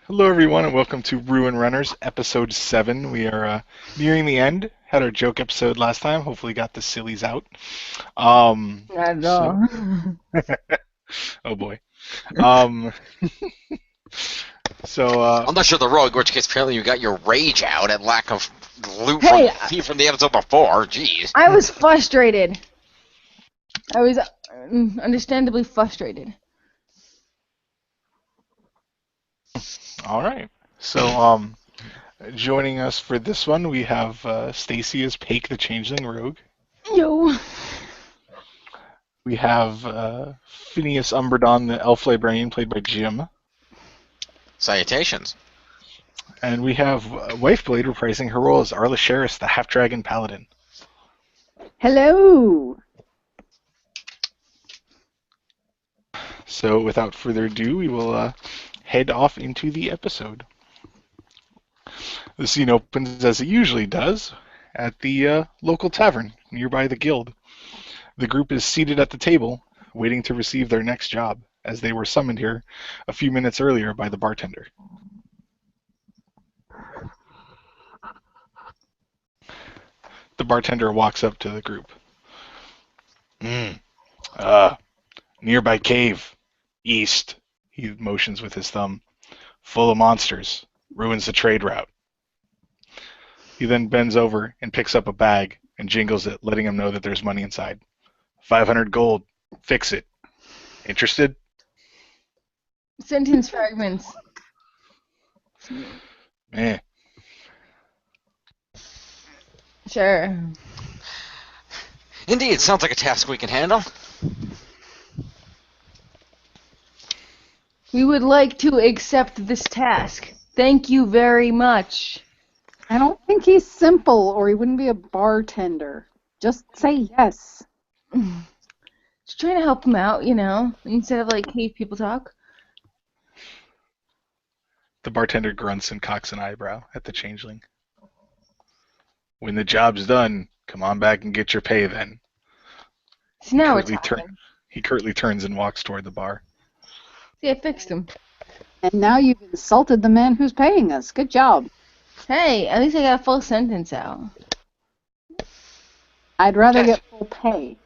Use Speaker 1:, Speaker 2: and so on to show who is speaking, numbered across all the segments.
Speaker 1: Hello, everyone, and welcome to Ruin Runners, Episode 7. We are nearing the end. Had our joke episode last time. Hopefully got the sillies out. Um,
Speaker 2: Not at
Speaker 1: so,
Speaker 2: all.
Speaker 1: oh boy. Um, so,
Speaker 3: Unless you're the rogue, in which case apparently you got your rage out and lack of loot
Speaker 2: Hey,
Speaker 3: from the episode before. Jeez.
Speaker 2: I was frustrated. I was understandably frustrated.
Speaker 1: all right. So, joining us for this one, we have Stacy as Paik the Changeling Rogue.
Speaker 2: Yo.
Speaker 1: We have Phineas Umberdon, the Elf Librarian, played by Jim.
Speaker 3: Salutations.
Speaker 1: And we have Wifeblade reprising her role as Arla Sheris, the Half-Dragon Paladin.
Speaker 4: Hello.
Speaker 1: So without further ado, we will head off into the episode. The scene opens as it usually does, at the local tavern nearby the guild. The group is seated at the table, waiting to receive their next job, as they were summoned here a few minutes earlier by the bartender. The bartender walks up to the group. Nearby cave. East. He motions with his thumb. Full of monsters. Ruins the trade route. He then bends over and picks up a bag and jingles it, letting him know that there's money inside. 500 gold. Fix it. Interested?
Speaker 2: Sentence fragments.
Speaker 1: Eh.
Speaker 2: Sure.
Speaker 3: Indeed, sounds like a task we can handle.
Speaker 2: We would like to accept this task. Thank you very much.
Speaker 4: I don't think he's simple, or he wouldn't be a bartender. Just say yes.
Speaker 2: Just trying to help him out, instead of like cave people talk.
Speaker 1: The bartender grunts and cocks an eyebrow at the changeling. When the job's done, come on back and get your pay then.
Speaker 2: So now it's happening.
Speaker 1: He curtly turns and walks toward the bar.
Speaker 2: See, I fixed him.
Speaker 4: And now you've insulted the man who's paying us. Good job.
Speaker 2: Hey, at least I got a full sentence out.
Speaker 4: I'd rather get full pay.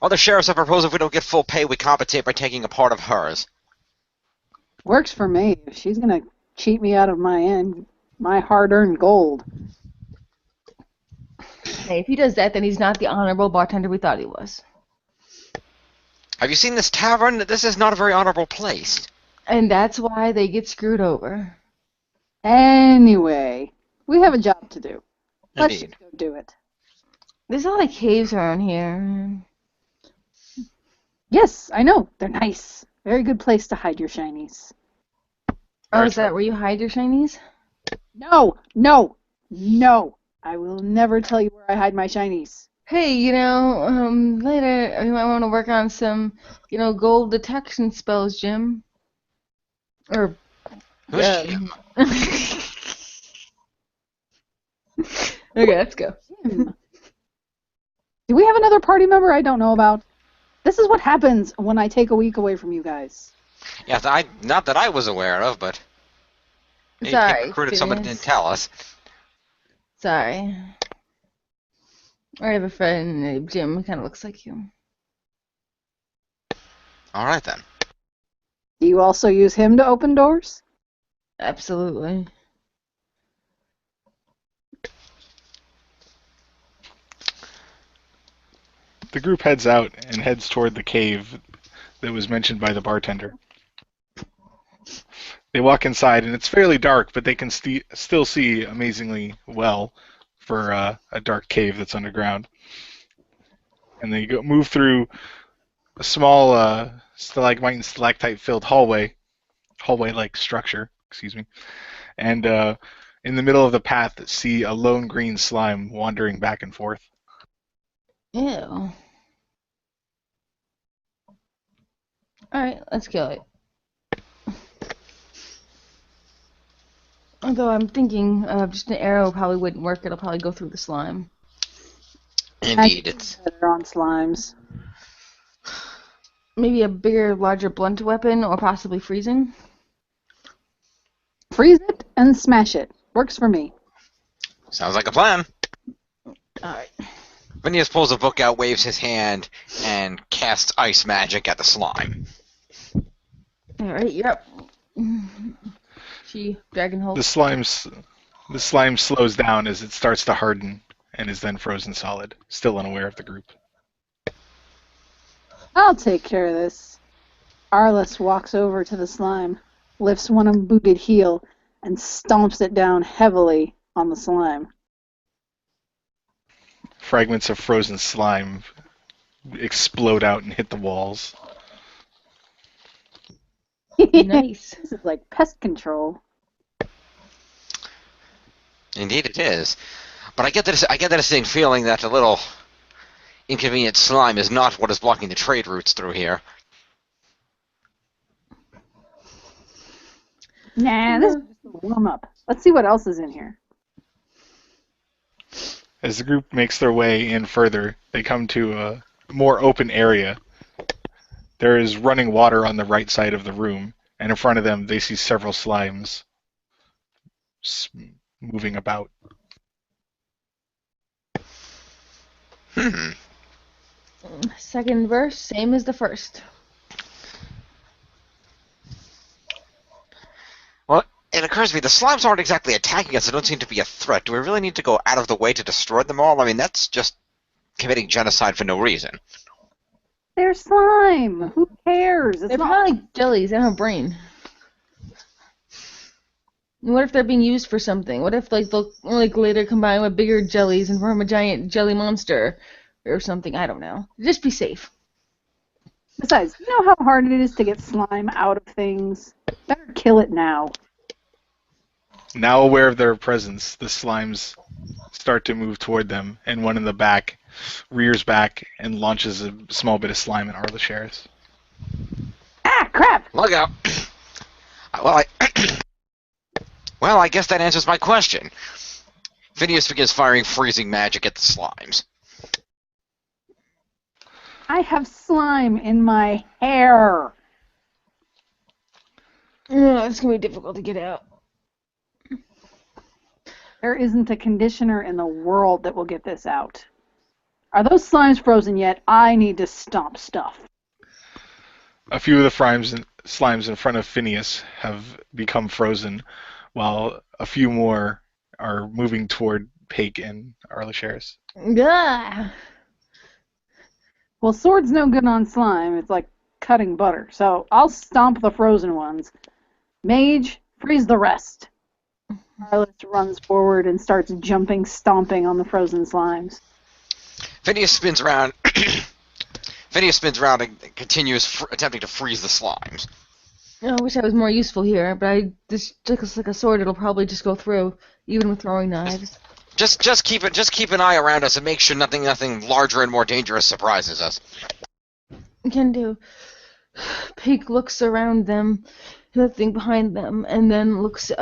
Speaker 3: Other sheriffs have proposed if we don't get full pay, we compensate by taking a part of hers.
Speaker 4: Works for me. If she's going to cheat me out of my hard-earned gold.
Speaker 2: Hey, if he does that, then he's not the honorable bartender we thought he was.
Speaker 3: Have you seen this tavern? This is not a very honorable place.
Speaker 2: And that's why they get screwed over.
Speaker 4: Anyway, we have a job to do. Let's
Speaker 3: Indeed.
Speaker 4: just go do it.
Speaker 2: There's a lot of caves around here.
Speaker 4: Yes, I know. They're nice. Very good place to hide your shinies.
Speaker 2: Oh, is that where you hide your shinies?
Speaker 4: No, no, no. I will never tell you where I hide my shinies.
Speaker 2: Hey, later you might want to work on some, gold detection spells, Jim. Or,
Speaker 3: Who's Jim?
Speaker 2: Okay, let's go.
Speaker 4: Do we have another party member I don't know about? This is what happens when I take a week away from you guys.
Speaker 3: Yeah, not that I was aware of, but he
Speaker 2: Sorry,
Speaker 3: recruited somebody
Speaker 2: Phineas.
Speaker 3: didn't tell us.
Speaker 2: Sorry. I have a friend named Jim who kind of looks like you.
Speaker 3: All right then.
Speaker 4: Do you also use him to open doors?
Speaker 2: Absolutely.
Speaker 1: The group heads out and heads toward the cave that was mentioned by the bartender. They walk inside, and it's fairly dark, but they can still see amazingly well for a dark cave that's underground. And they move through a small stalagmite and stalactite-filled hallway-like structure, excuse me. And in the middle of the path, see a lone green slime wandering back and forth.
Speaker 2: Ew. Alright, let's kill it. Although I'm thinking just an arrow probably wouldn't work. It'll probably go through the slime.
Speaker 3: Indeed, it's
Speaker 4: Better on slimes.
Speaker 2: maybe a bigger, larger blunt weapon, or possibly freezing.
Speaker 4: Freeze it and smash it. Works for me.
Speaker 3: Sounds like a plan.
Speaker 2: Alright.
Speaker 3: Phineas pulls a book out, waves his hand, and casts ice magic at the slime.
Speaker 2: Alright, yep. She dragon hold.
Speaker 1: The slime slows down as it starts to harden and is then frozen solid, still unaware of the group.
Speaker 4: I'll take care of this. Arliss walks over to the slime, lifts one unbooted heel, and stomps it down heavily on the slime.
Speaker 1: Fragments of frozen slime explode out and hit the walls.
Speaker 2: Nice.
Speaker 4: This is like pest control.
Speaker 3: Indeed, it is. But I get that distinct feeling that the little inconvenient slime is not what is blocking the trade routes through here.
Speaker 4: Nah, this is just a warm-up. Let's see what else is in here.
Speaker 1: As the group makes their way in further, they come to a more open area. There is running water on the right side of the room, and in front of them they see several slimes moving about.
Speaker 2: Second verse, same as the first.
Speaker 3: Well, it occurs to me the slimes aren't exactly attacking us. They don't seem to be a threat. Do we really need to go out of the way to destroy them all? I mean, that's just committing genocide for no reason.
Speaker 4: They're slime. Who cares? It's
Speaker 2: They're
Speaker 4: not
Speaker 2: probably like jellies. They don't have a brain. What if they're being used for something? What if they'll later combine with bigger jellies and form a giant jelly monster or something? I don't know. Just be safe.
Speaker 4: Besides, you know how hard it is to get slime out of things? Better kill it now.
Speaker 1: Now aware of their presence, the slimes start to move toward them, and one in the back rears back and launches a small bit of slime at Arlisharis.
Speaker 4: Ah, crap!
Speaker 3: Look out! Well, I guess that answers my question. Phineas begins firing freezing magic at the slimes.
Speaker 4: I have slime in my hair.
Speaker 2: It's going to be difficult to get out.
Speaker 4: There isn't a conditioner in the world that will get this out. Are those slimes frozen yet? I need to stomp stuff.
Speaker 1: A few of the slimes in front of Phineas have become frozen, while a few more are moving toward Paik and Arlisharis.
Speaker 2: Gah!
Speaker 4: Well, sword's no good on slime. It's like cutting butter. So I'll stomp the frozen ones. Mage, freeze the rest. Arliss runs forward and starts jumping, stomping on the frozen slimes.
Speaker 3: Phineas spins around. Phineas spins around and continues attempting to freeze the slimes.
Speaker 2: I wish I was more useful here, but this looks like a sword. It'll probably just go through, even with throwing knives.
Speaker 3: Just keep an eye around us and make sure nothing larger and more dangerous surprises us.
Speaker 2: Can do. Paik looks around them, nothing behind them, and then looks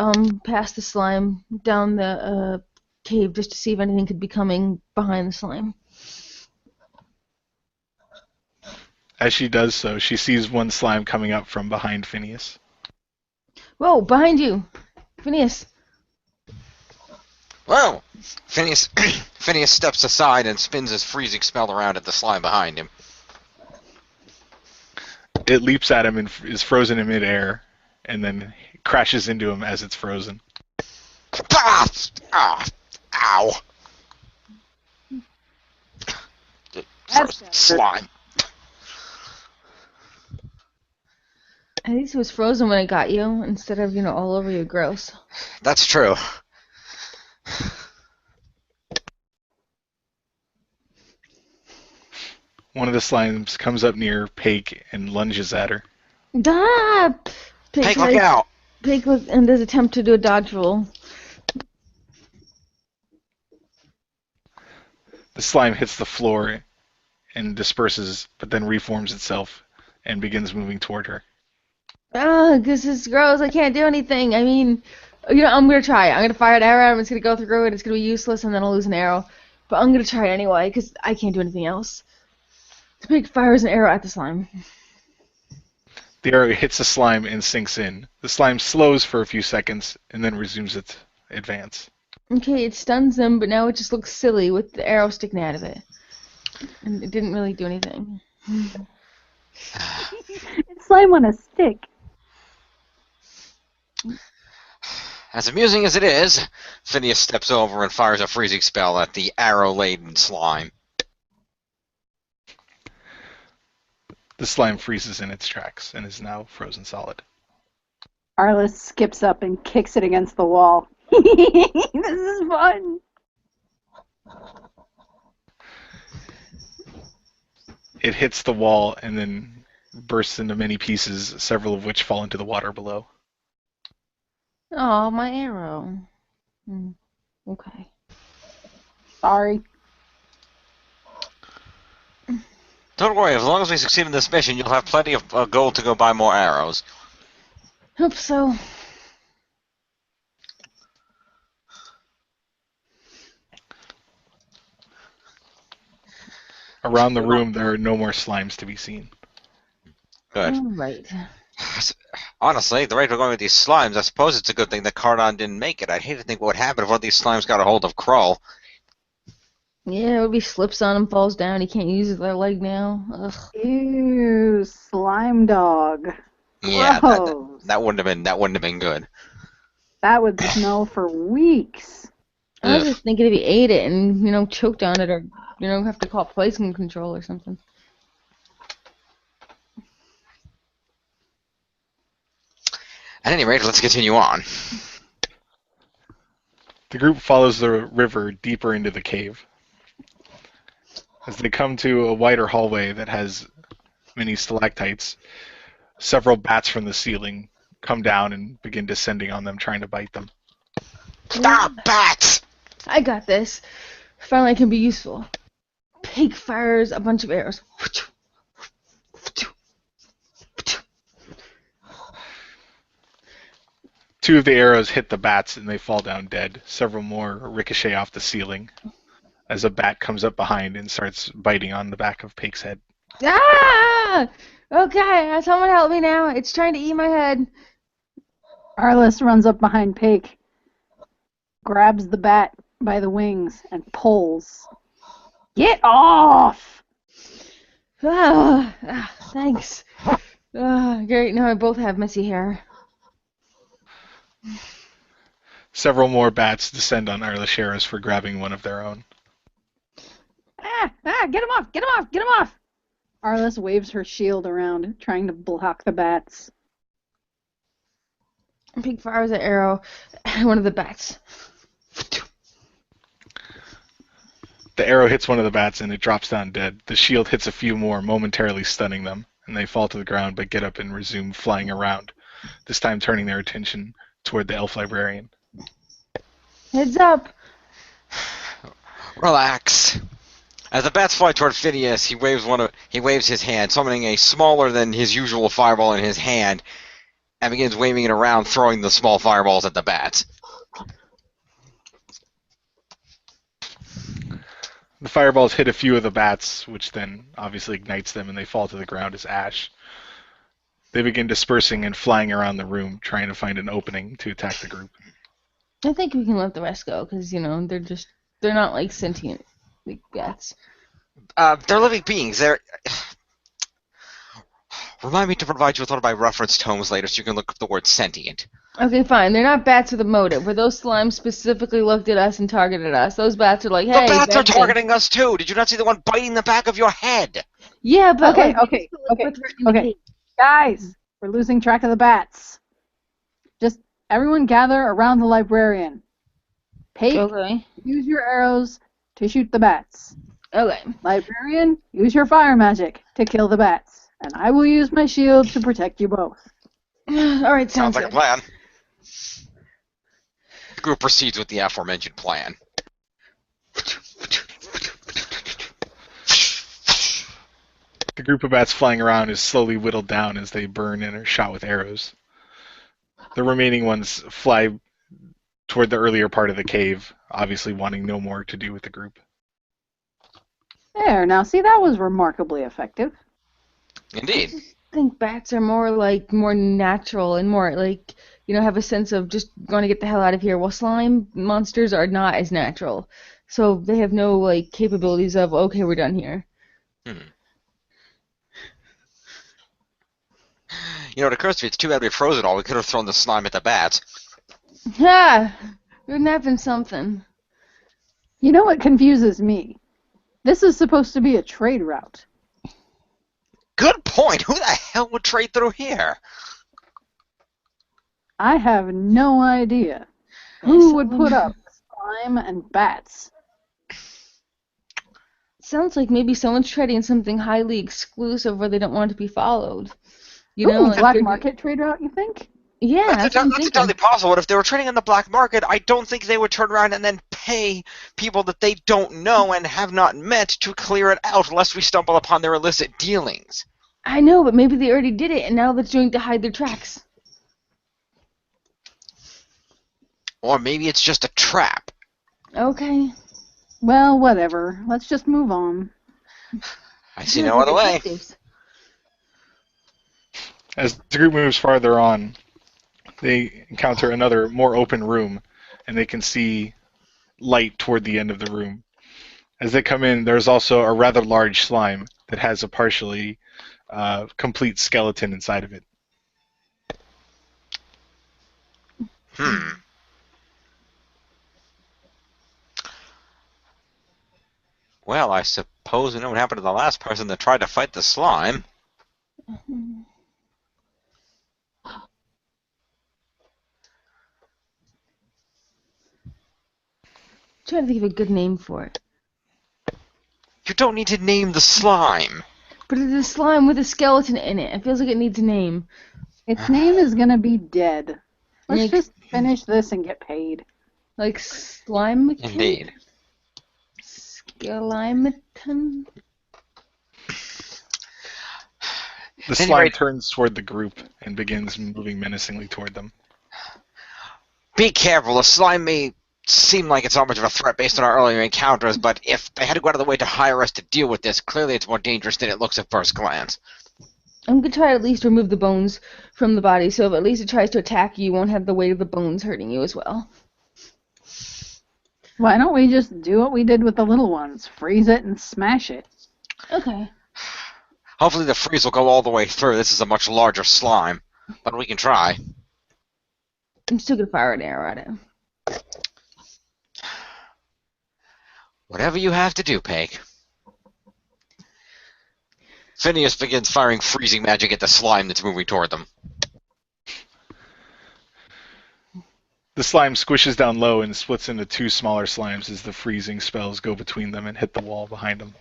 Speaker 2: past the slime down the cave just to see if anything could be coming behind the slime.
Speaker 1: As she does so, she sees one slime coming up from behind Phineas.
Speaker 2: Whoa, behind you! Phineas!
Speaker 3: Whoa! Phineas steps aside and spins his freezing spell around at the slime behind him.
Speaker 1: It leaps at him and is frozen in midair, and then crashes into him as it's frozen.
Speaker 3: Ah! Ah! Ow! Slime.
Speaker 2: At least it was frozen when I got you, instead of, all over you. Gross.
Speaker 3: That's true.
Speaker 1: One of the slimes comes up near Paik and lunges at her.
Speaker 2: Ah!
Speaker 3: Paik, look out!
Speaker 2: Paik and does attempt to do a dodge roll.
Speaker 1: The slime hits the floor and disperses, but then reforms itself and begins moving toward her.
Speaker 2: Ah, this is gross. I can't do anything. I mean, I'm going to try it. I'm going to fire an arrow, and it's going to go through it. It's going to be useless, and then I'll lose an arrow. But I'm going to try it anyway, because I can't do anything else. The Paik fires an arrow at the slime.
Speaker 1: The arrow hits the slime and sinks in. The slime slows for a few seconds and then resumes its advance.
Speaker 2: Okay, it stuns them, but now it just looks silly with the arrow sticking out of it. And it didn't really do anything.
Speaker 4: It's slime on a stick.
Speaker 3: As amusing as it is, Phineas steps over and fires a freezing spell at the arrow-laden slime.
Speaker 1: The slime freezes in its tracks and is now frozen solid.
Speaker 4: Arliss skips up and kicks it against the wall. This is fun.
Speaker 1: It hits the wall and then bursts into many pieces, several of which fall into the water below.
Speaker 2: Oh, my arrow. Okay.
Speaker 4: Sorry.
Speaker 3: Don't worry, as long as we succeed in this mission, you'll have plenty of gold to go buy more arrows.
Speaker 2: Hope so.
Speaker 1: Around the room, there are no more slimes to be seen.
Speaker 3: Good.
Speaker 2: All right.
Speaker 3: Honestly, the rate we're going with these slimes, I suppose it's a good thing that Cardon didn't make it. I'd hate to think what would happen if one of these slimes got a hold of Krull.
Speaker 2: Yeah, it would be slips on him, falls down. He can't use his leg now. Ugh.
Speaker 4: Ew, slime dog.
Speaker 3: Yeah,
Speaker 4: Gross.
Speaker 3: that wouldn't have been good.
Speaker 4: That would smell for weeks.
Speaker 2: I was just thinking if he ate it and, choked on it or, have to call poison control or something.
Speaker 3: At any rate, let's continue on.
Speaker 1: The group follows the river deeper into the cave. As they come to a wider hallway that has many stalactites, several bats from the ceiling come down and begin descending on them, trying to bite them.
Speaker 3: Stop, bats!
Speaker 2: I got this. Finally, I can be useful. Pig fires a bunch of arrows.
Speaker 1: Two of the arrows hit the bats and they fall down dead. Several more ricochet off the ceiling as a bat comes up behind and starts biting on the back of Pake's head.
Speaker 2: Ah! Okay, someone help me now. It's trying to eat my head.
Speaker 4: Arliss runs up behind Pake, grabs the bat by the wings, and pulls. Get off!
Speaker 2: Thanks. Great, now I both have messy hair.
Speaker 1: Several more bats descend on Arlisharis for grabbing one of their own.
Speaker 4: Get him off! Get him off! Get him off! Arliss waves her shield around, trying to block the bats.
Speaker 2: Pig fires an arrow at one of the bats.
Speaker 1: The arrow hits one of the bats and it drops down dead. The shield hits a few more, momentarily stunning them, and they fall to the ground but get up and resume flying around, this time turning their attention toward the elf librarian.
Speaker 2: Heads up!
Speaker 3: Relax. As the bats fly toward Phineas, he waves his hand, summoning a smaller than his usual fireball in his hand, and begins waving it around, throwing the small fireballs at the bats.
Speaker 1: The fireballs hit a few of the bats, which then obviously ignites them and they fall to the ground as ash. They begin dispersing and flying around the room, trying to find an opening to attack the group.
Speaker 2: I think we can let the rest go, because, they're not like sentient bats.
Speaker 3: They're living beings. Remind me to provide you with one of my reference tomes later so you can look up the word sentient.
Speaker 2: Okay, fine. They're not bats with a motive. Where those slimes specifically looked at us and targeted us. Those bats are like, hey,
Speaker 3: the bats are
Speaker 2: thing.
Speaker 3: targeting us too. Did you not see the one biting the back of your head?
Speaker 2: Yeah, but
Speaker 4: Okay. Guys, we're losing track of the bats. Just everyone gather around the librarian. Pake,
Speaker 2: Okay.
Speaker 4: use your arrows to shoot the bats.
Speaker 2: Okay.
Speaker 4: Librarian, use your fire magic to kill the bats. And I will use my shield to protect you both.
Speaker 2: All right,
Speaker 3: Sounds
Speaker 2: sounds
Speaker 3: like a
Speaker 2: good.
Speaker 3: plan. The group proceeds with the aforementioned plan.
Speaker 1: The group of bats flying around is slowly whittled down as they burn and are shot with arrows. The remaining ones fly toward the earlier part of the cave, obviously wanting no more to do with the group.
Speaker 4: There, now see, that was remarkably effective.
Speaker 3: Indeed.
Speaker 2: think bats are more natural and more have a sense of just going to get the hell out of here. While slime monsters are not as natural, so they have no capabilities of okay, we're done here.
Speaker 3: Hmm. You know, it occurs to me it's too bad we froze it all. We could have thrown the slime at the bats.
Speaker 2: Yeah, wouldn't have been something.
Speaker 4: You know what confuses me? This is supposed to be a trade route.
Speaker 3: Good point. Who the hell would trade through here?
Speaker 4: I have no idea. Who would put up slime and bats?
Speaker 2: Sounds like maybe someone's trading something highly exclusive where they don't want to be followed. You
Speaker 4: Ooh,
Speaker 2: know, like
Speaker 4: black market trade route, you think?
Speaker 2: Yeah, that's what I'm
Speaker 3: That's
Speaker 2: thinking.
Speaker 3: entirely possible. If they were trading on the black market, I don't think they would turn around and then pay people that they don't know and have not met to clear it out, lest we stumble upon their illicit dealings.
Speaker 2: I know, but maybe they already did it, and now they're trying to hide their tracks.
Speaker 3: Or maybe it's just a trap.
Speaker 2: Okay.
Speaker 4: Well, whatever. Let's just move on.
Speaker 3: I see no other way.
Speaker 1: As the group moves farther on, they encounter another, more open room, and they can see light toward the end of the room. As they come in, there's also a rather large slime that has a partially complete skeleton inside of it.
Speaker 3: Well, I suppose we know what happened to the last person that tried to fight the slime.
Speaker 2: Trying to think of a good name for it.
Speaker 3: You don't need to name the slime.
Speaker 2: But it's a slime with a skeleton in it. It feels like it needs a name.
Speaker 4: Its name is gonna be dead. Let's
Speaker 2: Like-
Speaker 4: just finish this and get paid.
Speaker 2: Like slime.
Speaker 3: Indeed.
Speaker 2: Skeleton.
Speaker 1: The
Speaker 3: At any
Speaker 1: slime
Speaker 3: rate-
Speaker 1: turns toward the group and begins moving menacingly toward them.
Speaker 3: Be careful. The slime may seem like it's not much of a threat based on our earlier encounters, but if they had to go out of the way to hire us to deal with this, clearly it's more dangerous than it looks at first glance.
Speaker 2: I'm gonna try to at least remove the bones from the body, so if at least it tries to attack you, you won't have the weight of the bones hurting you as well.
Speaker 4: Why don't we just do what we did with the little ones? Freeze it and smash it.
Speaker 2: Okay.
Speaker 3: Hopefully the freeze will go all the way through. This is a much larger slime, but we can try.
Speaker 2: I'm still gonna fire an arrow at it.
Speaker 3: Whatever you have to do, Peg. Phineas begins firing freezing magic at the slime that's moving toward them.
Speaker 1: The slime squishes down low and splits into two smaller slimes as the freezing spells go between them and hit the wall behind them.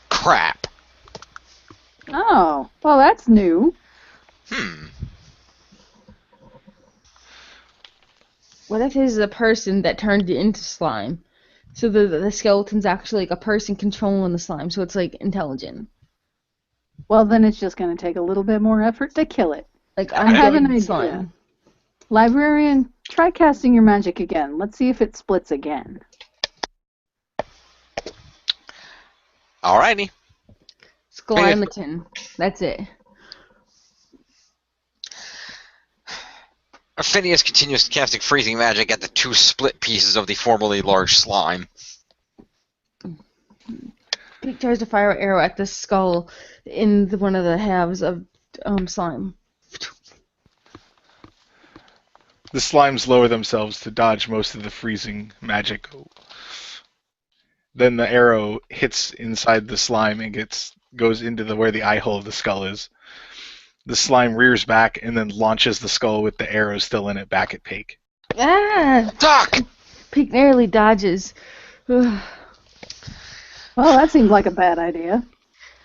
Speaker 3: Crap.
Speaker 4: Oh, well, that's new.
Speaker 2: What if this is a person that turned it into slime? So the skeleton's actually like a person controlling the slime, so it's like intelligent.
Speaker 4: Well, then it's just going to take a little bit more effort to kill it.
Speaker 2: Like
Speaker 4: I have an
Speaker 2: undead
Speaker 4: idea.
Speaker 2: slime.
Speaker 4: Librarian, try casting your magic again. Let's see if it splits again.
Speaker 3: Alrighty.
Speaker 2: Skeleton. That's it.
Speaker 3: Phineas continues casting freezing magic at the two split pieces of the formerly large slime.
Speaker 2: Pete tries to fire an arrow at the skull in one of the halves of slime.
Speaker 1: The slimes lower themselves to dodge most of the freezing magic. Then the arrow hits inside the slime and goes into where the eye hole of the skull is. The slime rears back and then launches the skull with the arrow still in it back at Pake.
Speaker 2: Ah!
Speaker 3: Duck!
Speaker 2: Pete narrowly dodges.
Speaker 4: Well, that seems like a bad idea.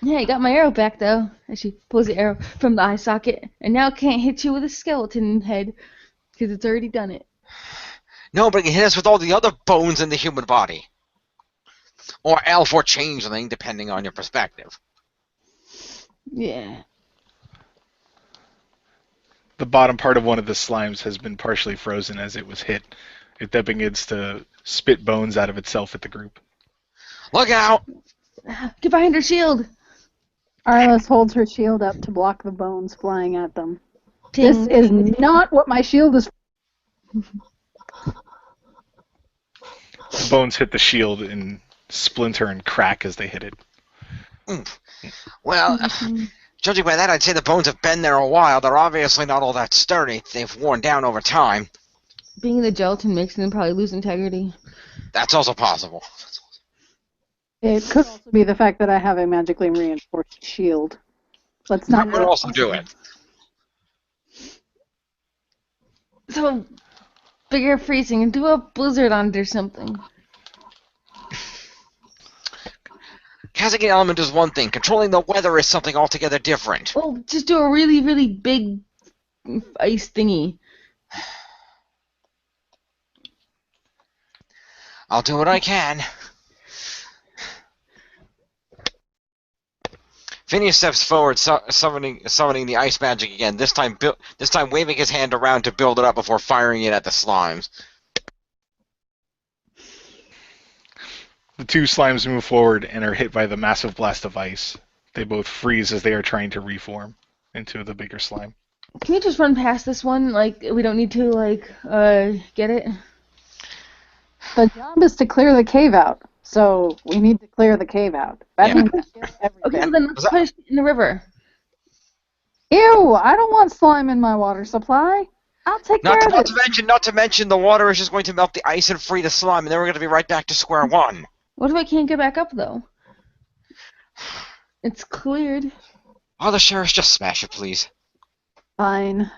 Speaker 2: Yeah, I got my arrow back though. And she pulls the arrow from the eye socket, and now it can't hit you with a skeleton head because it's already done it.
Speaker 3: No, but it can hit us with all the other bones in the human body. Or elf or changeling, depending on your perspective.
Speaker 2: Yeah.
Speaker 1: The bottom part of one of the slimes has been partially frozen as it was hit. It then begins to spit bones out of itself at the group.
Speaker 3: Look out!
Speaker 2: Get behind her shield.
Speaker 4: Arliss holds her shield up to block the bones flying at them.
Speaker 2: Ting.
Speaker 4: This is not what my shield is.
Speaker 1: The bones hit the shield and splinter and crack as they hit it.
Speaker 3: Oomph. Well, judging by that, I'd say the bones have been there a while. They're obviously not all that sturdy. They've worn down over time.
Speaker 2: Being the gelatin makes them probably lose integrity.
Speaker 3: That's also possible.
Speaker 4: It could also be the fact that I have a magically reinforced shield. Let's not.
Speaker 3: That would also do it.
Speaker 2: So, figure freezing and do a blizzard on it or something.
Speaker 3: Casting an element is one thing. Controlling the weather is something altogether different.
Speaker 2: Well, just do a really, really big ice thingy.
Speaker 3: I'll do what I can. Phineas steps forward, summoning the ice magic again. This time waving his hand around to build it up before firing it at the slimes.
Speaker 1: The two slimes move forward and are hit by the massive blast of ice. They both freeze as they are trying to reform into the bigger slime.
Speaker 2: Can we just run past this one? Like, we don't need to, get it?
Speaker 4: The job is to clear the cave out, so we need to clear the cave out. That means kill
Speaker 2: Okay,
Speaker 4: everything.
Speaker 2: well then let's put it in the river.
Speaker 4: Ew! I don't want slime in my water supply. I'll take care of it.
Speaker 3: Not to mention, the water is just going to melt the ice and free the slime, and then we're going to be right back to square one.
Speaker 2: What if I can't get back up, though? It's cleared.
Speaker 3: Oh, the sheriff, just smash it, please.
Speaker 4: Fine.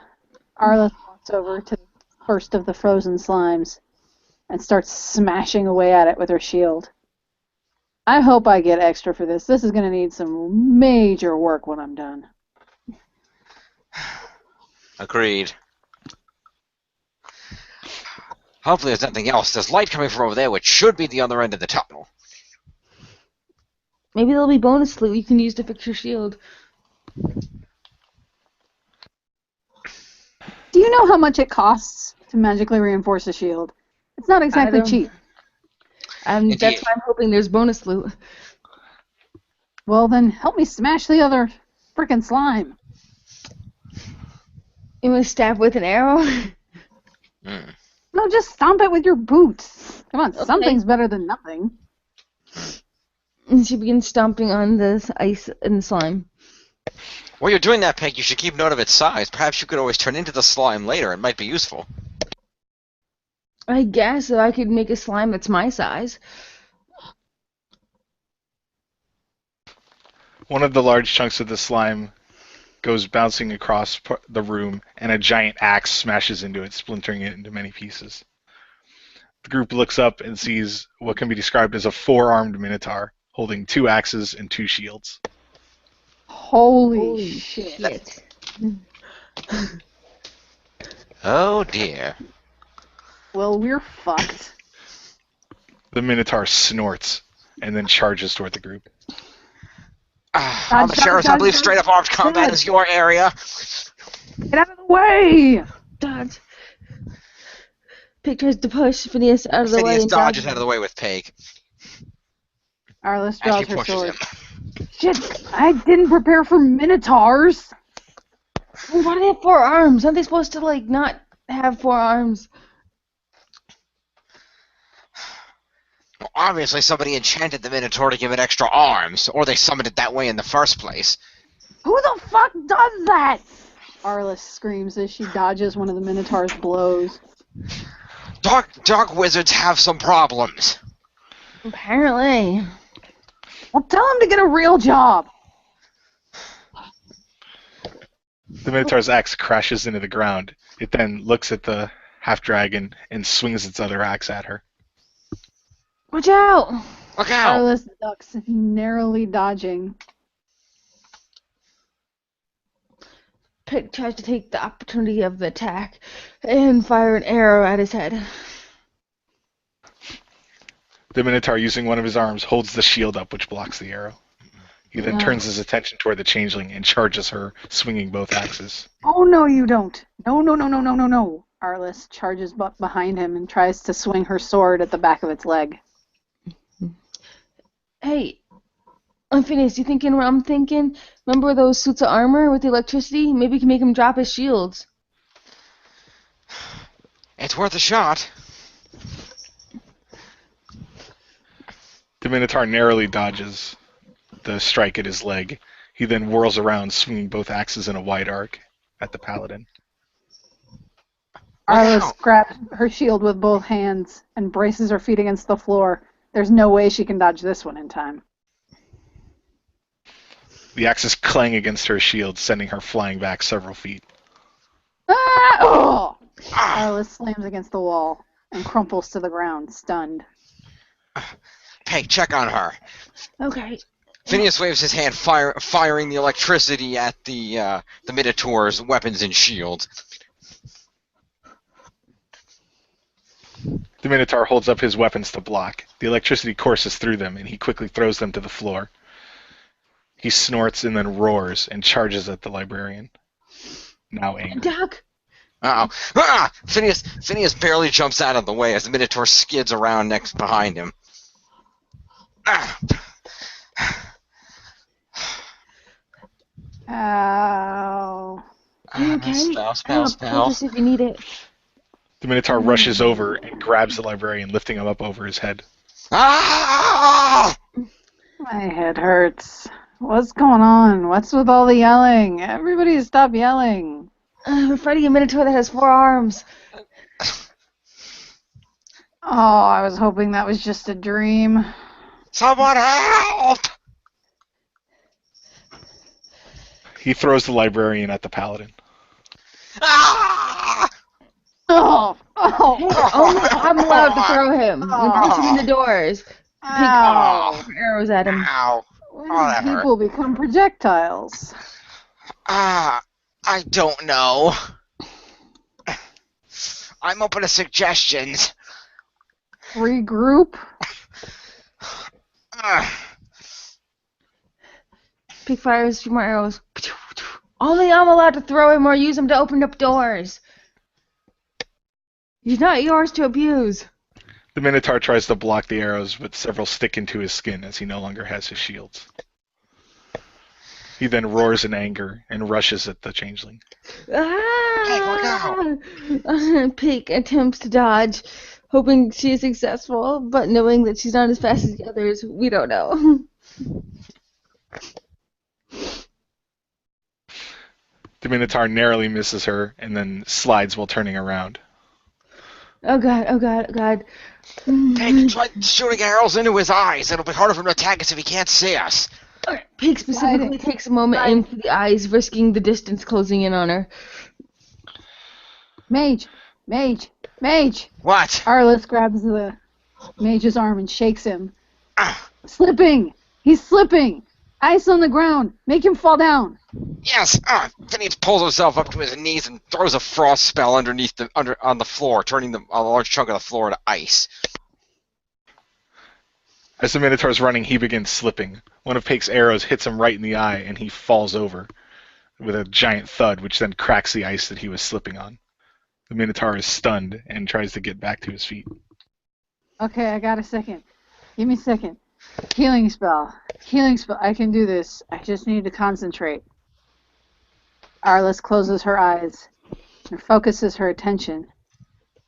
Speaker 4: Arliss walks over to the first of the frozen slimes and starts smashing away at it with her shield. I hope I get extra for this. This is going to need some major work when I'm done.
Speaker 3: Agreed. Hopefully there's nothing else. There's light coming from over there, which should be the other end of the tunnel.
Speaker 2: Maybe there'll be bonus loot you can use to fix your shield.
Speaker 4: Do you know how much it costs to magically reinforce a shield? It's not exactly cheap.
Speaker 2: That's why I'm hoping there's bonus loot.
Speaker 4: Well, then help me smash the other frickin' slime.
Speaker 2: You want to stab with an arrow?
Speaker 4: No, just stomp it with your boots. Come on,
Speaker 2: Okay.
Speaker 4: something's better than nothing.
Speaker 2: And she begins stomping on the ice and the slime.
Speaker 3: While you're doing that, Peg, you should keep note of its size. Perhaps you could always turn into the slime later. It might be useful.
Speaker 2: I guess so I could make a slime that's my size.
Speaker 1: One of the large chunks of the slime goes bouncing across the room, and a giant axe smashes into it, splintering it into many pieces. The group looks up and sees what can be described as a four-armed minotaur, holding 2 axes and 2 shields.
Speaker 4: Holy shit.
Speaker 3: Oh, dear.
Speaker 4: Well, we're fucked.
Speaker 1: The minotaur snorts and then charges toward the group.
Speaker 3: On the sheriff's, I believe straight-up armed combat is your area.
Speaker 4: Get out of the way!
Speaker 2: Dodge. Pig tries to push Phineas out of the way.
Speaker 3: Phineas
Speaker 2: And
Speaker 3: dodges out of the way with Peg.
Speaker 4: Arliss
Speaker 3: As
Speaker 4: draws
Speaker 3: she
Speaker 4: her
Speaker 3: pushes
Speaker 4: sword.
Speaker 3: him.
Speaker 4: Shit, I didn't prepare for minotaurs.
Speaker 2: Well, why do they have 4 arms? Aren't they supposed to, not have 4 arms?
Speaker 3: Well, obviously, somebody enchanted the Minotaur to give it extra arms, or they summoned it that way in the first place.
Speaker 4: Who the fuck does that? Arliss screams as she dodges one of the minotaur's blows.
Speaker 3: Dark wizards have some problems.
Speaker 2: Apparently.
Speaker 4: Well, tell him to get a real job.
Speaker 1: The minotaur's axe crashes into the ground. It then looks at the half-dragon and swings its other axe at her.
Speaker 2: Watch out!
Speaker 3: Look out!
Speaker 4: Arliss ducks, narrowly dodging.
Speaker 2: Pig tries to take the opportunity of the attack and fire an arrow at his head.
Speaker 1: The minotaur, using one of his arms, holds the shield up, which blocks the arrow. He then turns his attention toward the changeling and charges her, swinging both axes.
Speaker 4: Oh, no, you don't. No, no, no, no, no, no, no. Arliss charges behind him and tries to swing her sword at the back of its leg.
Speaker 2: Hey, Phineas, you thinking what I'm thinking? Remember those suits of armor with the electricity? Maybe we can make him drop his shields.
Speaker 3: It's worth a shot.
Speaker 1: The Minotaur narrowly dodges the strike at his leg. He then whirls around, swinging both axes in a wide arc at the paladin.
Speaker 4: Arliss grabs her shield with both hands and braces her feet against the floor. There's no way she can dodge this one in time.
Speaker 1: The axes clang against her shield, sending her flying back several feet.
Speaker 4: Ah! Oh! Arliss slams against the wall and crumples to the ground, stunned.
Speaker 3: Peg, check on her.
Speaker 2: Okay.
Speaker 3: Phineas waves his hand, firing the electricity at the Minotaur's weapons and shields.
Speaker 1: The Minotaur holds up his weapons to block. The electricity courses through them, and he quickly throws them to the floor. He snorts and then roars and charges at the librarian. Now angry.
Speaker 2: Doc!
Speaker 3: Uh-oh. Ah! Phineas barely jumps out of the way as the Minotaur skids around next behind him. Ah!
Speaker 4: Ow.
Speaker 2: Are you okay?
Speaker 3: Spell.
Speaker 2: Focus if you need it.
Speaker 1: The Minotaur rushes over and grabs the librarian, lifting him up over his head.
Speaker 3: Ah!
Speaker 4: My head hurts. What's going on? What's with all the yelling? Everybody stop yelling.
Speaker 2: We're fighting a Minotaur that has 4 arms.
Speaker 4: Oh, I was hoping that was just a dream.
Speaker 3: Someone help!
Speaker 1: He throws the librarian at the paladin.
Speaker 3: Ah!
Speaker 4: Oh!
Speaker 2: Only I'm allowed to throw him. We punch him in the doors.
Speaker 4: Ow.
Speaker 2: Pick arrows at him.
Speaker 3: Ow!
Speaker 4: When
Speaker 3: Oh, that
Speaker 4: did people become projectiles?
Speaker 3: I don't know. I'm open to suggestions.
Speaker 4: Regroup?
Speaker 2: Pick fires a few more arrows. Only I'm allowed to throw him or use him to open up doors. He's not yours to abuse.
Speaker 1: The Minotaur tries to block the arrows, but several stick into his skin as he no longer has his shields. He then roars in anger and rushes at the changeling.
Speaker 2: Ah! Pig attempts to dodge, hoping she is successful, but knowing that she's not as fast as the others, we don't know.
Speaker 1: The Minotaur narrowly misses her and then slides while turning around.
Speaker 2: Oh god, oh god, oh god.
Speaker 3: Peg, try shooting arrows into his eyes. It'll be harder for him to attack us if he can't see us.
Speaker 2: Pig specifically takes a moment aim for the eyes, risking the distance closing in on her.
Speaker 4: Mage! Mage! Mage!
Speaker 3: What?
Speaker 4: Arliss grabs the mage's arm and shakes him.
Speaker 3: Ah,
Speaker 4: Slipping! He's slipping! Ice on the ground! Make him fall down!
Speaker 3: yes. Phineas pulls himself up to his knees and throws a frost spell on the floor, turning a large chunk of the floor to ice.
Speaker 1: As the Minotaur's running, he begins slipping. One of Pake's arrows hits him right in the eye, and he falls over with a giant thud, which then cracks the ice that he was slipping on. The Minotaur is stunned and tries to get back to his feet.
Speaker 4: Okay, I got a second. Give me a second. Healing spell. Healing spell. I can do this. I just need to concentrate. Arliss closes her eyes and focuses her attention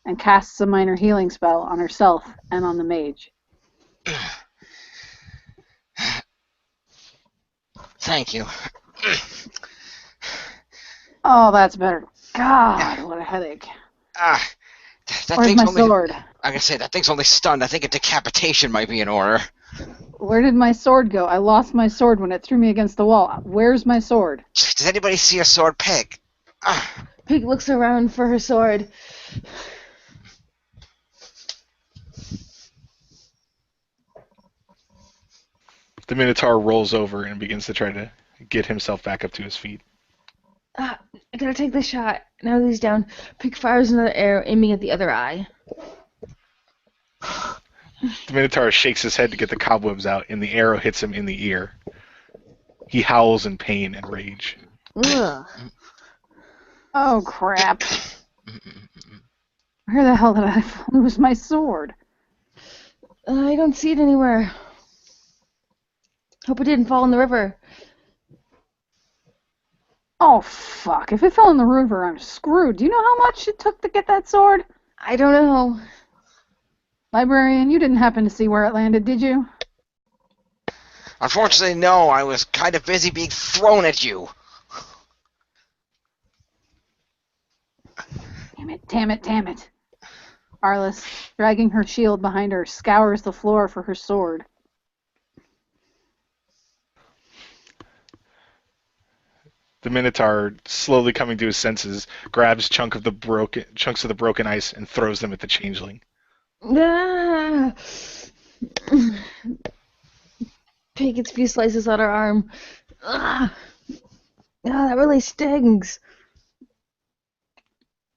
Speaker 4: and casts a minor healing spell on herself and on the mage.
Speaker 3: Thank you.
Speaker 4: Oh, that's better. God, what a headache.
Speaker 3: That
Speaker 4: Where's
Speaker 3: thing's
Speaker 4: my
Speaker 3: only,
Speaker 4: sword?
Speaker 3: like I say, that thing's only stunned. I think a decapitation might be in order.
Speaker 4: Where did my sword go? I lost my sword when it threw me against the wall. Where's my sword?
Speaker 3: Does anybody see a sword, Peg?
Speaker 2: Pig looks around for her sword.
Speaker 1: The Minotaur rolls over and begins to try to get himself back up to his feet.
Speaker 2: I gotta take the shot. Now that he's down, Pig fires another arrow, aiming at the other eye.
Speaker 1: The Minotaur shakes his head to get the cobwebs out, and the arrow hits him in the ear. He howls in pain and rage.
Speaker 2: Ugh.
Speaker 4: Oh, crap. Where the hell did I lose my sword?
Speaker 2: I don't see it anywhere. Hope it didn't fall in the river.
Speaker 4: Oh, fuck. If it fell in the river, I'm screwed. Do you know how much it took to get that sword?
Speaker 2: I don't know.
Speaker 4: Librarian, you didn't happen to see where it landed, did you?
Speaker 3: Unfortunately, no. I was kind of busy being thrown at you.
Speaker 4: Damn it. Arliss, dragging her shield behind her, scours the floor for her sword.
Speaker 1: The Minotaur, slowly coming to his senses, grabs chunks of the broken ice and throws them at the changeling.
Speaker 2: Ah! Pig gets a few slices on her arm. Ah, that really stings.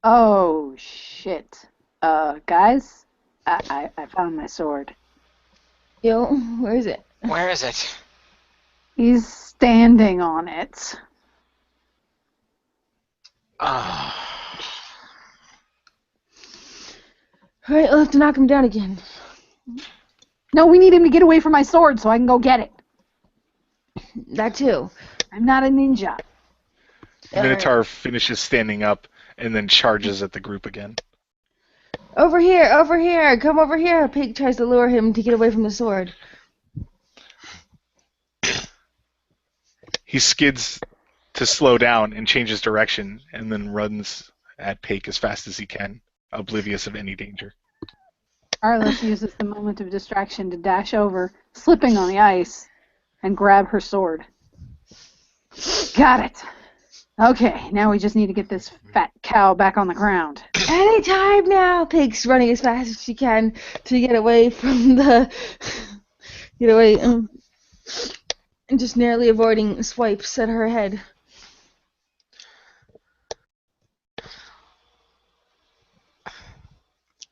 Speaker 4: Oh, shit. Guys, I found my sword.
Speaker 2: Yo, where is it?
Speaker 3: Where is it?
Speaker 4: He's standing on it.
Speaker 3: Oh.
Speaker 2: Alright, I'll have to knock him down again.
Speaker 4: No, we need him to get away from my sword so I can go get it.
Speaker 2: That too.
Speaker 4: I'm not a ninja.
Speaker 1: The Minotaur finishes standing up and then charges at the group again.
Speaker 2: Over here, come over here. Pig tries to lure him to get away from the sword.
Speaker 1: He skids to slow down and changes direction and then runs at Pake as fast as he can, oblivious of any danger.
Speaker 4: Arliss uses the moment of distraction to dash over, slipping on the ice, and grab her sword. Got it. Okay, now we just need to get this fat cow back on the ground.
Speaker 2: Anytime now. Pig's running as fast as she can to get away from the... and just narrowly avoiding swipes at her head.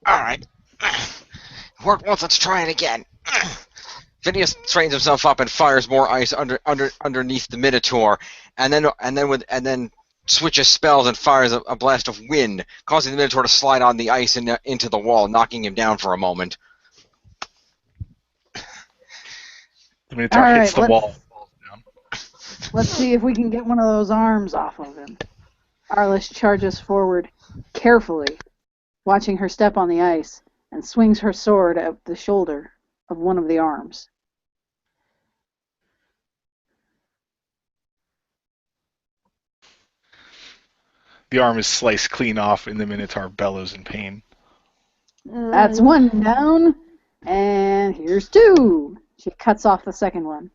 Speaker 3: Alright. Worked once, let's try it again. Phineas trains himself up and fires more ice underneath the Minotaur, and then switches spells and fires a blast of wind, causing the Minotaur to slide on the ice and into the wall, knocking him down for a moment.
Speaker 1: The Minotaur hits the wall.
Speaker 4: Let's see if we can get one of those arms off of him. Arliss charges forward, carefully, watching her step on the ice, and swings her sword at the shoulder of one of the arms.
Speaker 1: The arm is sliced clean off and the Minotaur bellows in pain.
Speaker 4: That's one down, and here's two. She cuts off the second one.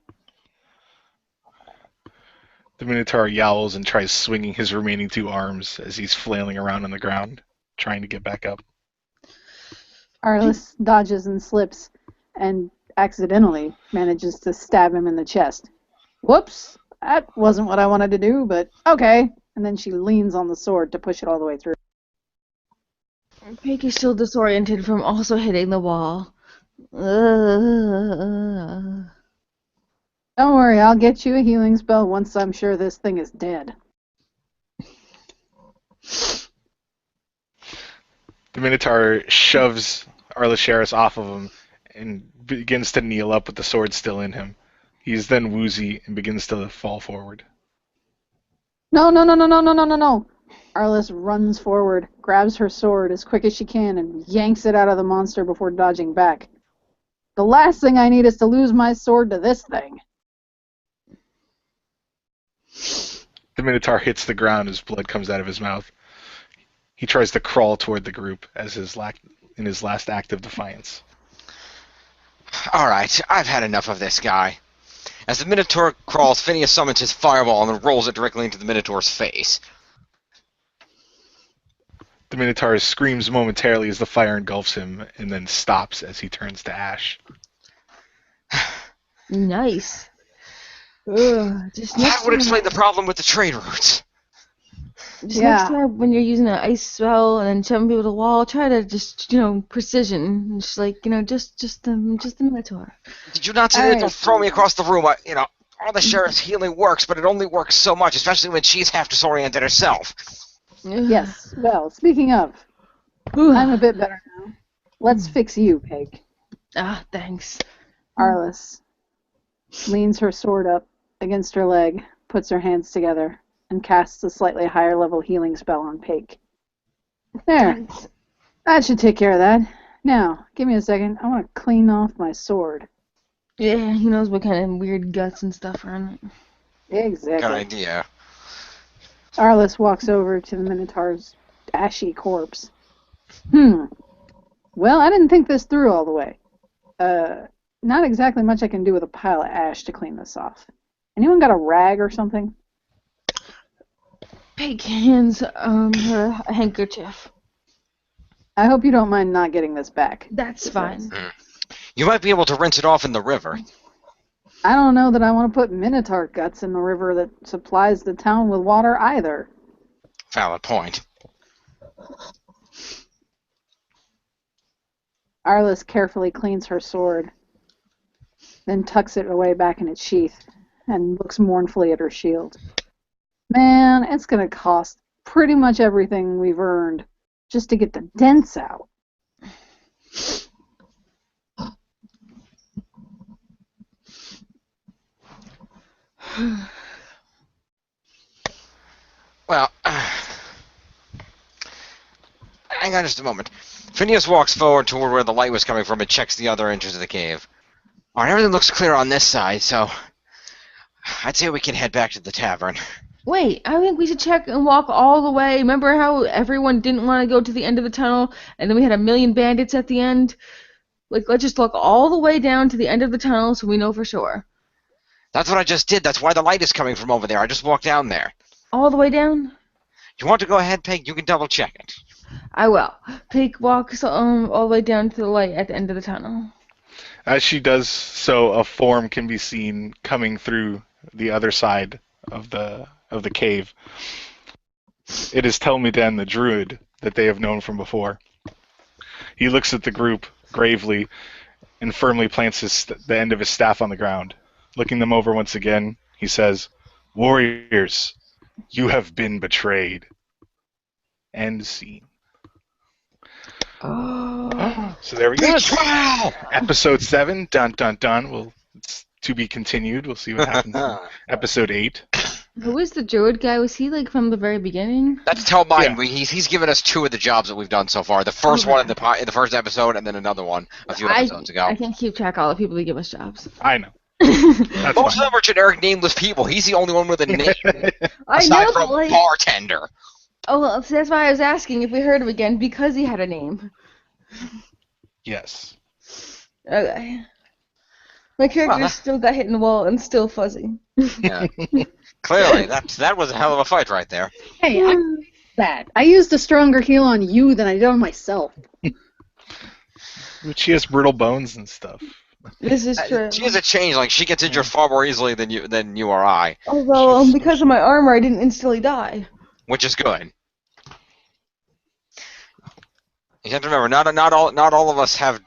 Speaker 1: The Minotaur yowls and tries swinging his remaining two arms as he's flailing around on the ground, trying to get back up.
Speaker 4: Arliss dodges and slips, and accidentally manages to stab him in the chest. Whoops! That wasn't what I wanted to do, but okay. And then she leans on the sword to push it all the way through.
Speaker 2: Pig is still disoriented from also hitting the wall.
Speaker 4: Don't worry, I'll get you a healing spell once I'm sure this thing is dead.
Speaker 1: The Minotaur shoves Arlisharis off of him and begins to kneel up with the sword still in him. He is then woozy and begins to fall forward.
Speaker 4: No. Arliss runs forward, grabs her sword as quick as she can, and yanks it out of the monster before dodging back. The last thing I need is to lose my sword to this thing.
Speaker 1: The Minotaur hits the ground as blood comes out of his mouth. He tries to crawl toward the group as in his last act of defiance.
Speaker 3: Alright, I've had enough of this guy. As the Minotaur crawls, Phineas summons his fireball and then rolls it directly into the Minotaur's face.
Speaker 1: The Minotaur screams momentarily as the fire engulfs him and then stops as he turns to ash.
Speaker 2: Nice. Just
Speaker 3: That
Speaker 2: next
Speaker 3: would
Speaker 2: time,
Speaker 3: explain the problem with the trade routes.
Speaker 2: next time when you're using an ice spell and then shoving people to the wall, try to just, precision. Just like, just the Minotaur.
Speaker 3: Did you not see that? Don't throw me across the room. All the sheriff's healing works, but it only works so much, especially when she's half disoriented herself.
Speaker 4: Yes, well, speaking of, I'm a bit better now. Let's fix you, Pig.
Speaker 2: Ah, thanks.
Speaker 4: Arliss, leans her sword up against her leg, puts her hands together, and casts a slightly higher level healing spell on Pake. There. That should take care of that. Now, give me a second. I want to clean off my sword.
Speaker 2: Yeah, he knows what kind of weird guts and stuff are on it.
Speaker 4: Exactly.
Speaker 3: Good idea.
Speaker 4: Arliss walks over to the Minotaur's ashy corpse. Well, I didn't think this through all the way. Not exactly much I can do with a pile of ash to clean this off. Anyone got a rag or something?
Speaker 2: Pig hands her a handkerchief.
Speaker 4: I hope you don't mind not getting this back.
Speaker 2: That's fine.
Speaker 3: You might be able to rinse it off in the river.
Speaker 4: I don't know that I want to put Minotaur guts in the river that supplies the town with water either.
Speaker 3: Valid point.
Speaker 4: Arliss carefully cleans her sword, then tucks it away back in its sheath, and looks mournfully at her shield. Man, it's going to cost pretty much everything we've earned just to get the dents out.
Speaker 3: Well, hang on just a moment. Phineas walks forward toward where the light was coming from and checks the other entrance of the cave. Alright, everything looks clear on this side, so I'd say we can head back to the tavern.
Speaker 2: Wait, I think we should check and walk all the way. Remember how everyone didn't want to go to the end of the tunnel, and then we had a million bandits at the end? Like, let's just walk all the way down to the end of the tunnel so we know for sure.
Speaker 3: That's what I just did. That's why the light is coming from over there. I just walked down there.
Speaker 2: All the way down?
Speaker 3: You want to go ahead, Peg? You can double check it.
Speaker 2: I will. Pig walks all the way down to the light at the end of the tunnel.
Speaker 1: As she does so, a form can be seen coming through the other side of the cave. It is Telmiden the druid that they have known from before. He looks at the group gravely and firmly plants the end of his staff on the ground. Looking them over once again, he says, "Warriors, you have been betrayed." End scene.
Speaker 2: Oh.
Speaker 1: So there we go.
Speaker 3: Betrayal!
Speaker 1: Episode 7, dun dun dun. Well, it's to be continued. We'll see what happens in episode 8.
Speaker 2: Who was the druid guy? Was he like from the very beginning?
Speaker 3: That's Telmine.
Speaker 1: Yeah.
Speaker 3: He's given us 2 of the jobs that we've done so far. The first one in the first episode, and then another one a few episodes ago.
Speaker 2: I can't keep track of all the people that give us jobs.
Speaker 1: I know. That's
Speaker 3: Most of
Speaker 1: fine.
Speaker 3: them are generic nameless people. He's the only one with a name,
Speaker 2: I
Speaker 3: aside
Speaker 2: know,
Speaker 3: from
Speaker 2: but like,
Speaker 3: bartender.
Speaker 2: oh, well, so that's why I was asking if we heard him again because he had a name.
Speaker 1: Yes.
Speaker 2: Okay. My character's still got hit in the wall and still fuzzy.
Speaker 3: Yeah. Clearly, that was a hell of a fight right there.
Speaker 4: Hey, I used that. I used a stronger heal on you than I did on myself.
Speaker 1: But she has brittle bones and stuff.
Speaker 2: This is true.
Speaker 3: She has a change. Like she gets injured far more easily than you or I,
Speaker 2: Although, because of my armor, I didn't instantly die.
Speaker 3: which is good. You have to remember, not all of us have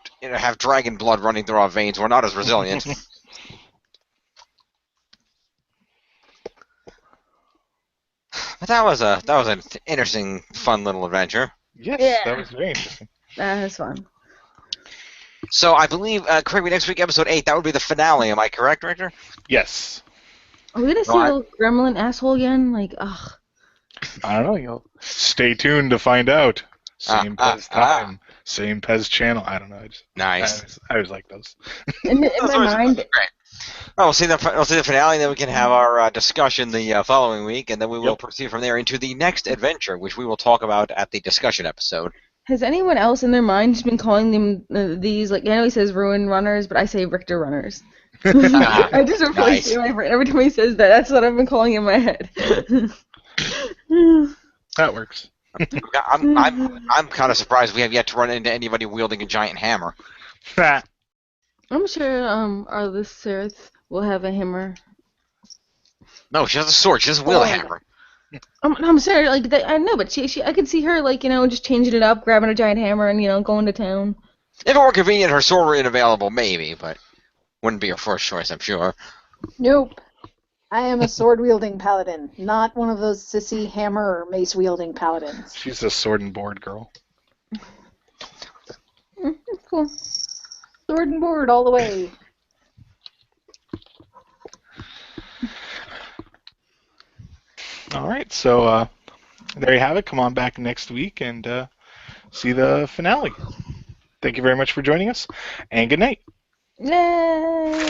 Speaker 3: dragon blood running through our veins. We're not as resilient. But that was an interesting, fun little adventure.
Speaker 1: Yes,
Speaker 2: Yeah.
Speaker 1: that was very interesting.
Speaker 2: That's fun.
Speaker 3: So I believe, correct me, next week, episode 8, that would be the finale. Am I correct, Richter?
Speaker 1: Yes.
Speaker 2: Are we gonna see
Speaker 3: Right.
Speaker 2: a little gremlin asshole again? Like, ugh.
Speaker 1: I don't know. You'll stay tuned to find out. Same Pez time, same Pez channel. I don't know.
Speaker 3: Nice.
Speaker 1: I always like those.
Speaker 2: In
Speaker 3: That's
Speaker 2: my
Speaker 3: always
Speaker 2: mind,
Speaker 3: great. Well, we'll see the finale, and then we can have our discussion the following week, and then we will
Speaker 1: Yep.
Speaker 3: proceed from there into the next adventure, which we will talk about at the discussion episode.
Speaker 2: has anyone else in their mind just been calling them these, like, I know he says ruin runners, but I say Richter runners. I just replaced
Speaker 3: Nice.
Speaker 2: it in my brain. Every time he says that, that's what I've been calling in my head.
Speaker 1: That works.
Speaker 3: I'm kind of surprised we have yet to run into anybody wielding a giant hammer.
Speaker 2: I'm sure our Lysirith will have a hammer.
Speaker 3: No, she has a sword. She doesn't wield a hammer.
Speaker 2: I'm sorry, like I know, but she I could see her like just changing it up, grabbing a giant hammer, and going to town.
Speaker 3: If it were convenient, her sword were unavailable, maybe, but wouldn't be her first choice, I'm sure.
Speaker 4: Nope. I am a sword-wielding paladin, not one of those sissy hammer or mace-wielding paladins.
Speaker 1: She's a sword and board girl.
Speaker 2: Cool.
Speaker 4: Sword and board all the way.
Speaker 1: All right, so there you have it. Come on back next week and see the finale. Thank you very much for joining us, and good night.
Speaker 2: Yay!